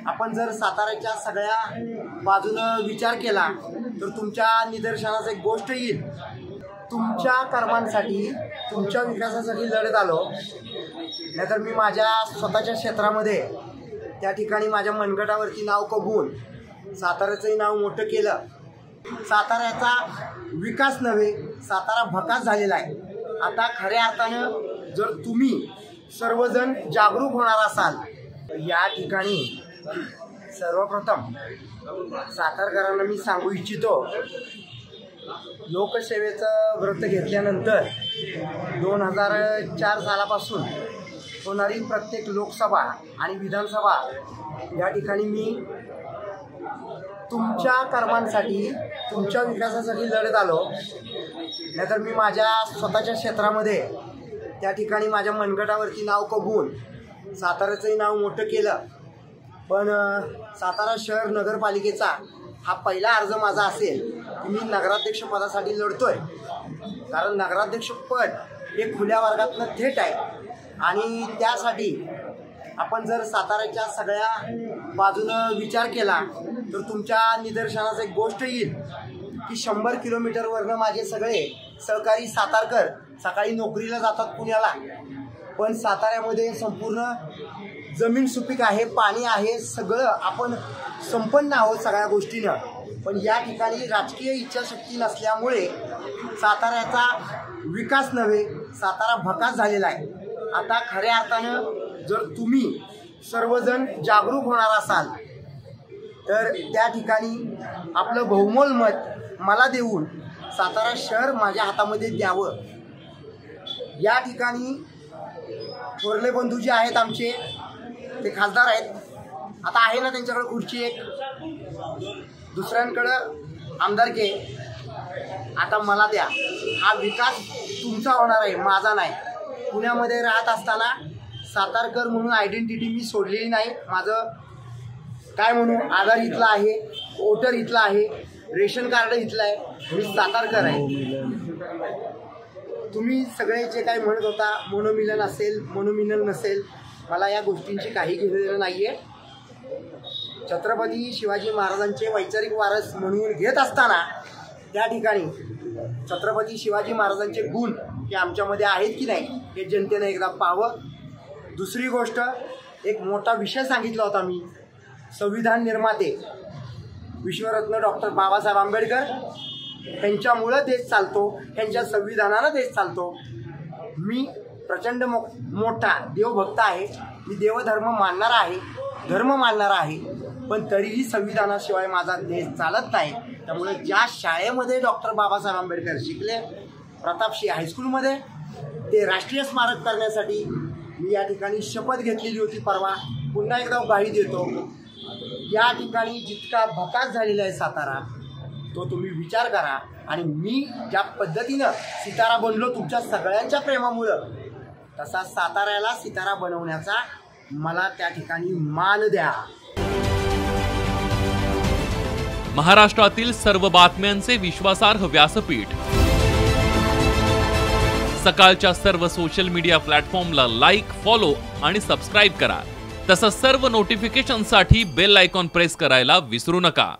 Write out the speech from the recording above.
आपण जर साताऱ्याच्या सगळ्या बाजूनं विचार केला तर तुमच्या निदर्शनास एक गोष्ट येईल। तुमच्या कर्मांसाठी, तुमच्या विकासासाठी लढत आलो, नाहीतर मी माझ्या स्वतःच्या क्षेत्रामध्ये त्या ठिकाणी माझ्या मनगटावरती नाव कमवून साताऱ्याचंही नाव मोठं केलं। साताऱ्याचा विकास नव्हे, सातारा भकास झालेला आहे। आता खऱ्या अर्थानं जर तुम्ही सर्वजण जागरूक होणार असाल, या ठिकाणी सर्वप्रथम सातारकरांना मी सांगू इच्छितो, लोकसेवेचं व्रत घेतल्यानंतर 2004 सालापासून होणारी प्रत्येक लोकसभा आणि विधानसभा या ठिकाणी मी तुमच्या कर्मांसाठी, तुमच्या विकासासाठी लढत आलो, नाहीतर मी माझ्या स्वतःच्या क्षेत्रामध्ये त्या ठिकाणी माझ्या मनगटावरती नाव कमवून साताऱ्याचंही नाव मोठं केलं। पण सातारा शहर नगरपालिकेचा हा पहिला अर्ज माझा असेल की मी नगराध्यक्ष पदासाठी लढतोय, कारण नगराध्यक्ष पद हे खुल्या वर्गातनं थेट आहे। आणि त्यासाठी आपण जर साताऱ्याच्या सगळ्या बाजूनं विचार केला तर तुमच्या निदर्शनास एक गोष्ट येईल की 100 किलोमीटरवरनं माझे सगळे सहकारी सातारकर सकाळी नोकरीला जातात पुण्याला, पण साताऱ्यामध्ये संपूर्ण जमीन सुपीक आहे, पाणी आहे, सगळं आपण संपन्न आहोत सगळ्या गोष्टीनं। पण या ठिकाणी राजकीय इच्छाशक्ती नसल्यामुळे साताऱ्याचा विकास नव्हे, सातारा भकास झालेला आहे। आता खऱ्या अर्थानं जर तुम्ही सर्वजण जागरूक होणार असाल तर त्या ठिकाणी आपलं बहुमोल मत मला देऊन सातारा शहर माझ्या हातामध्ये द्यावं। या ठिकाणी थोरले बंधू जे आहेत आमचे, ते खासदार आहेत, आता आहे ना त्यांच्याकडे खुर्ची एक, दुसऱ्यांकडं आमदारकी, आता मला द्या। हा विकास तुमचा होणार आहे, माझा नाही। पुण्यामध्ये राहत असताना सातारकर म्हणून आयडेंटिटी मी सोडलेली नाही। माझं काय म्हणू, आधार इथला आहे, वोटर इथला आहे, रेशन कार्ड इथलं आहे, मी सातारकर आहे। तुम्ही सगळे जे काही म्हणत होता, मनोमिलन असेल, मनोमिलन नसेल, मला या गोष्टींची काही घेणं देणं नाही आहे। छत्रपती शिवाजी महाराजांचे वैचारिक वारस म्हणून घेत असताना त्या ठिकाणी छत्रपती शिवाजी महाराजांचे गुण हे आमच्यामध्ये आहेत की नाही हे जनतेनं एकदा पाहावं। दुसरी गोष्ट, एक मोठा विषय सांगितला होता मी, संविधान निर्माते विश्वरत्न डॉक्टर बाबासाहेब आंबेडकर, त्यांच्यामुळं देश चालतो, त्यांच्या संविधानानं देश चालतो। मी प्रचंड मोठा देवभक्त आहे, मी देवधर्म मानणारा आहे, धर्म मानणारा आहे, पण तरीही संविधानाशिवाय माझा देश चालत नाही। त्यामुळे ज्या शाळेमध्ये डॉक्टर बाबासाहेब आंबेडकर शिकले, प्रतापशी हायस्कूलमध्ये, ते राष्ट्रीय स्मारक करण्यासाठी मी या ठिकाणी शपथ घेतलेली होती परवा, पुन्हा एकदा ग्वाही देतो। या ठिकाणी जितका भकास झालेला आहे सातारा, तो तुम्ही विचार करा। आणि मी ज्या पद्धतीनं सितारा बनलो तुमच्या सगळ्यांच्या प्रेमामुळं, तसा साताऱ्याला सितारा बनवण्याचा मला त्या ठिकाणी मान द्या। महाराष्ट्रातील सर्व बातम्यांचे विश्वासार्ह व्यासपीठ, सकाळच्या सर्व सोशल मीडिया प्लॅटफॉर्मला लाईक, फॉलो आणि सबस्क्राईब करा। तसंच सर्व नोटिफिकेशनसाठी बेल आयकॉन प्रेस करायला विसरू नका।